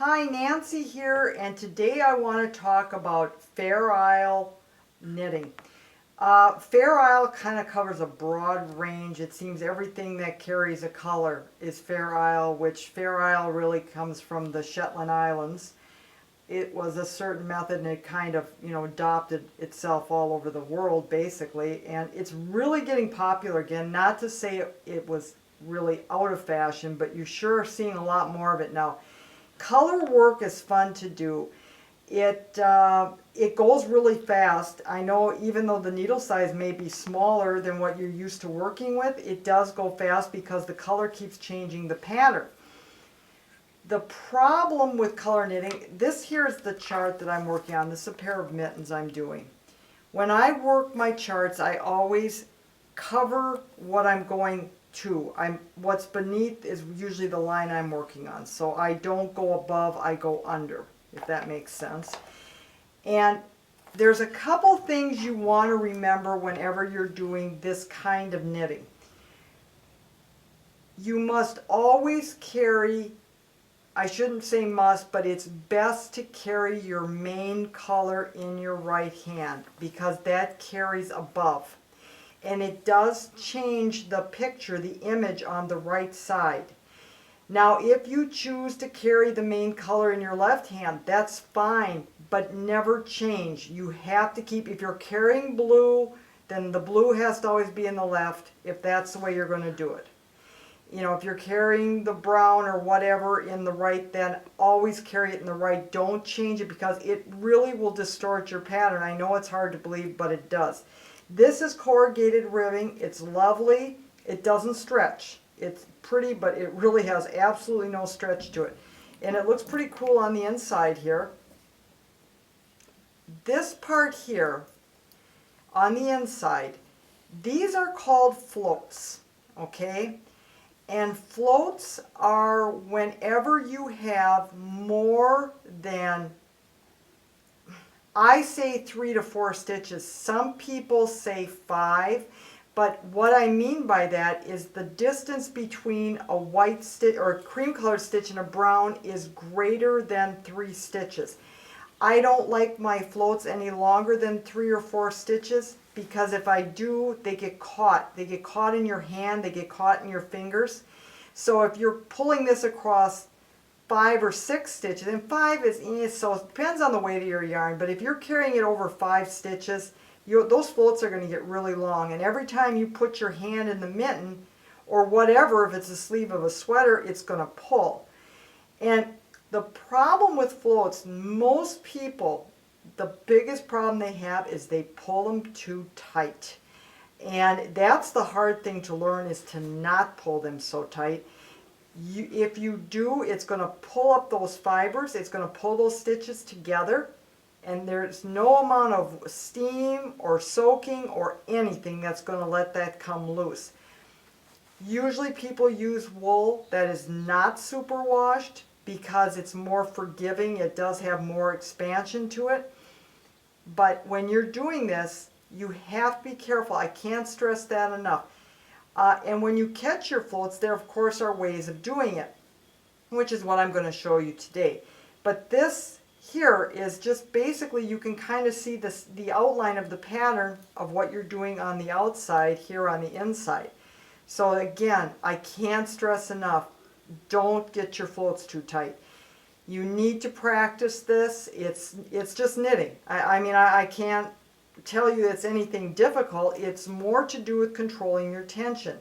Hi, Nancy here, and today I want to talk about Fair Isle knitting. Fair Isle kind of covers a broad range. It seems everything that carries a color is Fair Isle, which Fair Isle really comes from the Shetland Islands. It was a certain method and it kind of, adopted itself all over the world basically, and it's really getting popular again. Not to say it was really out of fashion, but you sure are seeing a lot more of it now. Color work is fun to do. It goes really fast. I know even though the needle size may be smaller than what you're used to working with, it does go fast because the color keeps changing the pattern. The problem with color knitting, this here is the chart that I'm working on. This is a pair of mittens I'm doing. When I work my charts, I always cover what I'm going to. What's beneath is usually the line I'm working on. So I don't go above, I go under, if that makes sense. And there's a couple things you want to remember whenever you're doing this kind of knitting. You must always carry, I shouldn't say must, but it's best to carry your main color in your right hand because that carries above. And it does change the picture, the image on the right side. Now, if you choose to carry the main color in your left hand, that's fine, but never change. You have to keep, if you're carrying blue, then the blue has to always be in the left if that's the way you're going to do it. If you're carrying the brown or whatever in the right, then always carry it in the right. Don't change it because it really will distort your pattern. I know it's hard to believe, but it does. This is corrugated ribbing. It's lovely. It doesn't stretch. It's pretty, but it really has absolutely no stretch to it. And it looks pretty cool on the inside here. This part here on the inside, these are called floats, okay? And floats are whenever you have more than, I say 3 to 4 stitches. Some people say 5, but what I mean by that is the distance between a white stitch or a cream colored stitch and a brown is greater than 3 stitches. I don't like my floats any longer than 3 or 4 stitches because if I do, they get caught. They get caught in your hand, they get caught in your fingers. So if you're pulling this across 5 or 6 stitches, and 5 is, so it depends on the weight of your yarn, but if you're carrying it over 5 stitches, those floats are going to get really long, and every time you put your hand in the mitten, or whatever, if it's the sleeve of a sweater, it's going to pull. And the problem with floats, most people, the biggest problem they have is they pull them too tight. And that's the hard thing to learn, is to not pull them so tight. If you do, it's going to pull up those fibers, it's going to pull those stitches together, and there's no amount of steam or soaking or anything that's going to let that come loose. Usually people use wool that is not superwashed because it's more forgiving, it does have more expansion to it. But when you're doing this, you have to be careful. I can't stress that enough. And when you catch your floats, there of course are ways of doing it, which is what I'm going to show you today. But this here is just basically, you can kind of see the outline of the pattern of what you're doing on the outside here on the inside. So again, I can't stress enough, don't get your floats too tight. You need to practice this. It's just knitting. I can't tell you it's anything difficult. It's more to do with controlling your tension.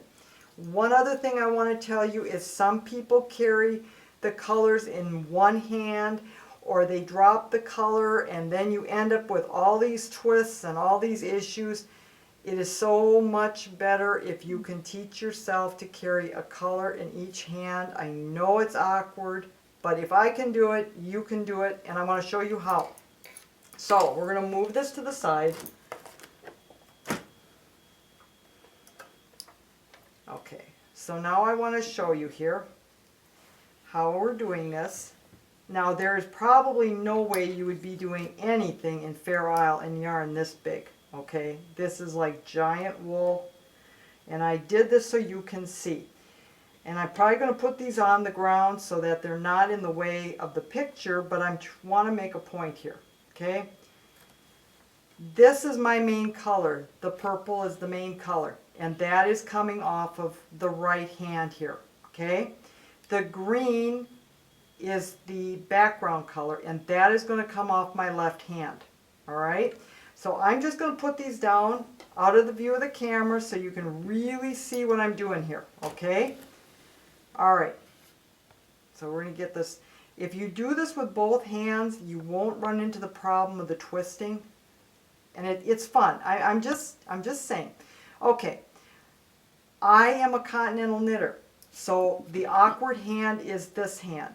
One other thing I want to tell you is some people carry the colors in one hand, or they drop the color and then you end up with all these twists and all these issues. It is so much better if you can teach yourself to carry a color in each hand. I know it's awkward, but if I can do it, you can do it, and I want to show you how. So we're going to move this to the side. Okay, so now I want to show you here how we're doing this. Now there is probably no way you would be doing anything in Fair Isle and yarn this big. Okay, this is like giant wool, and I did this so you can see. And I'm probably going to put these on the ground so that they're not in the way of the picture, but I want to make a point here, okay? This is my main color. The purple is the main color, and that is coming off of the right hand here, okay? The green is the background color, and that is going to come off my left hand, all right? So I'm just going to put these down out of the view of the camera so you can really see what I'm doing here, okay? All right, so we're going to get this. If you do this with both hands, you won't run into the problem of the twisting, and it's fun. I'm just saying. Okay, I am a continental knitter, so the awkward hand is this hand.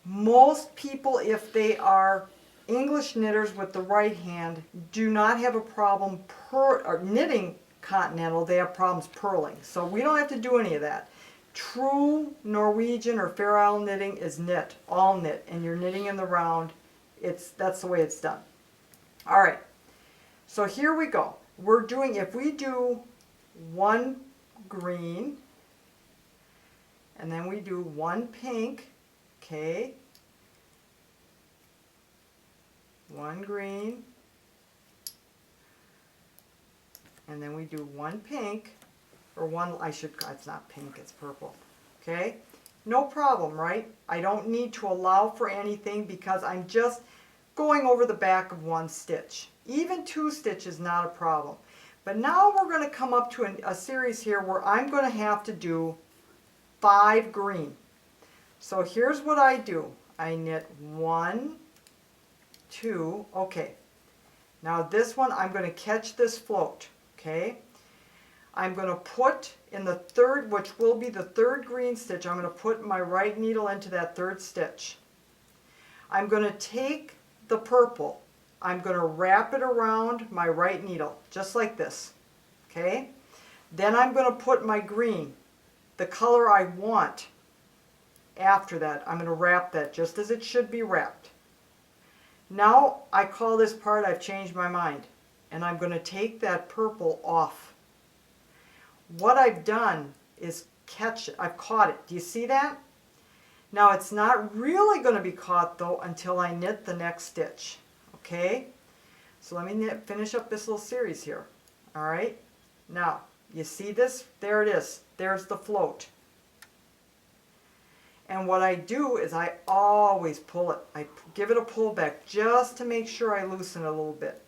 Most people, if they are English knitters with the right hand, do not have a problem knitting continental. They have problems purling. So we don't have to do any of that. True Norwegian or Fair Isle knitting is knit, all knit, and you're knitting in the round. That's the way it's done. All right. So here we go. We're doing, if we do one green, and then we do one pink, okay, one green, and then we do one pink, or one, it's not pink, it's purple, okay? No problem, right? I don't need to allow for anything because I'm just going over the back of one stitch. Even two stitches, not a problem. But now we're going to come up to a series here where I'm going to have to do 5 green. So here's what I do. I knit 1, 2, okay. Now this one, I'm going to catch this float, okay? I'm going to put in the third, which will be the third green stitch, I'm going to put my right needle into that third stitch. I'm going to take the purple, I'm going to wrap it around my right needle, just like this, okay? Then I'm going to put my green, the color I want. After that, I'm going to wrap that just as it should be wrapped. Now I call this part, I've changed my mind, and I'm going to take that purple off. What I've done is catch it. I've caught it. Do you see that? Now it's not really going to be caught though until I knit the next stitch. Okay? So let me finish up this little series here. All right? Now, you see this? There it is. There's the float. And what I do is I always pull it. I give it a pull back just to make sure I loosen it a little bit.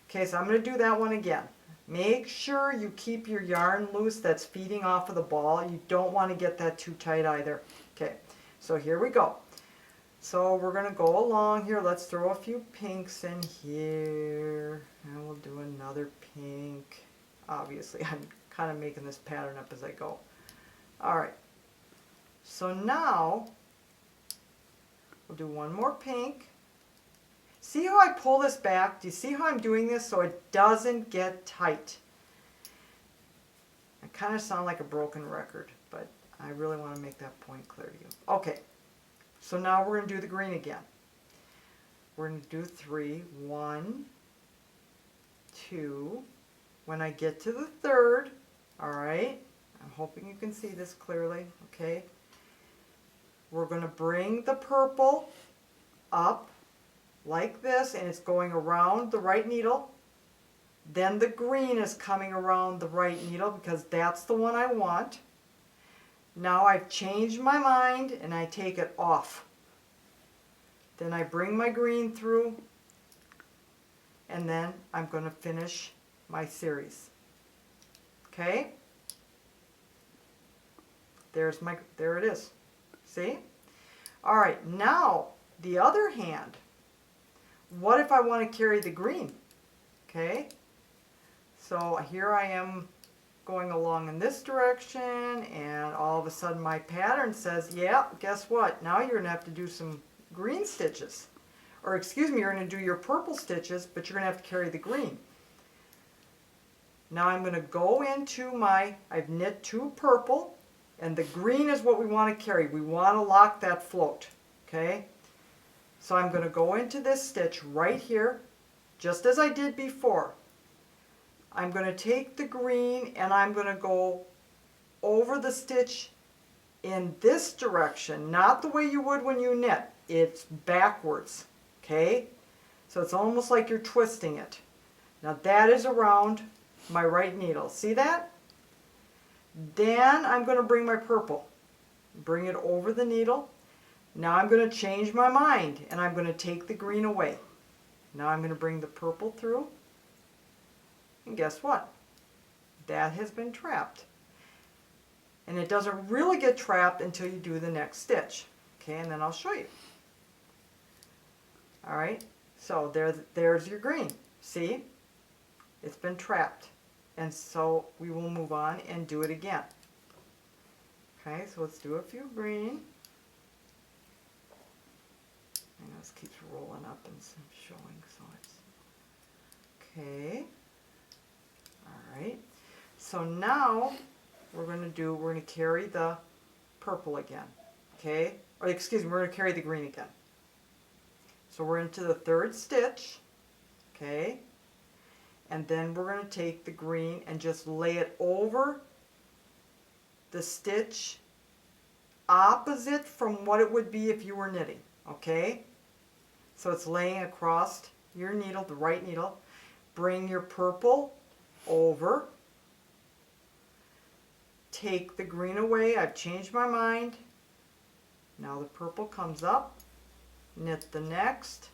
Okay, so I'm going to do that one again. Make sure you keep your yarn loose that's feeding off of the ball. You don't want to get that too tight either. Okay, so here we go. So we're going to go along here. Let's throw a few pinks in here. And we'll do another pink. Obviously, I'm kind of making this pattern up as I go. All right. So now, we'll do one more pink. See how I pull this back? Do you see how I'm doing this so it doesn't get tight? I kind of sound like a broken record, but I really want to make that point clear to you. Okay, so now we're going to do the green again. We're going to do 3. 1, 2. When I get to the third, all right, I'm hoping you can see this clearly, okay? We're going to bring the purple up like this, and it's going around the right needle. Then the green is coming around the right needle because that's the one I want. Now I've changed my mind and I take it off. Then I bring my green through, and then I'm going to finish my series. Okay? There it is. See? All right, now the other hand. What if I want to carry the green? Okay, so here I am going along in this direction, and all of a sudden my pattern says, yeah, guess what? Now you're going to have to do some green stitches. Or excuse me, you're going to do your purple stitches, but you're going to have to carry the green. Now I'm going to go into I've knit 2 purple, and the green is what we want to carry. We want to lock that float, okay? So I'm going to go into this stitch right here, just as I did before. I'm going to take the green and I'm going to go over the stitch in this direction, not the way you would when you knit. It's backwards, okay? So it's almost like you're twisting it. Now that is around my right needle. See that? Then I'm going to bring my purple. Bring it over the needle. Now I'm going to change my mind and I'm going to take the green away. Now I'm going to bring the purple through. And guess what? That has been trapped. And it doesn't really get trapped until you do the next stitch. Okay, and then I'll show you. Alright, so there's your green. See? It's been trapped. And so we will move on and do it again. Okay, so let's do a few green. And this keeps rolling up and showing, so it's okay. Alright, so now we're going to carry the purple again. Okay, or excuse me, we're going to carry the green again. So we're into the third stitch. Okay, and then we're going to take the green and just lay it over the stitch opposite from what it would be if you were knitting. Okay, so it's laying across your needle, the right needle. Bring your purple over, take the green away. I've changed my mind. Now the purple comes up, knit the next,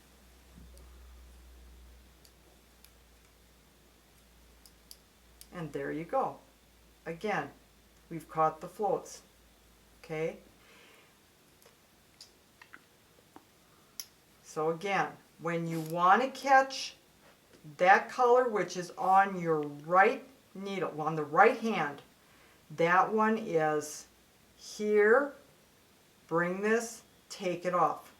and there you go. Again, we've caught the floats. Okay, so again, when you want to catch that color which is on your right needle, on the right hand, that one is here, bring this, take it off.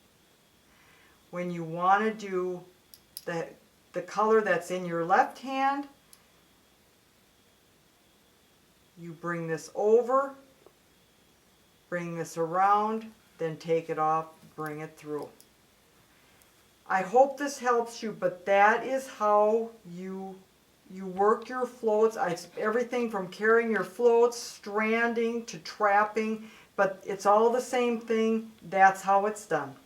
When you want to do the color that's in your left hand, you bring this over, bring this around, then take it off, bring it through. I hope this helps you, but that is how you work your floats. Everything from carrying your floats, stranding to trapping, but it's all the same thing. That's how it's done.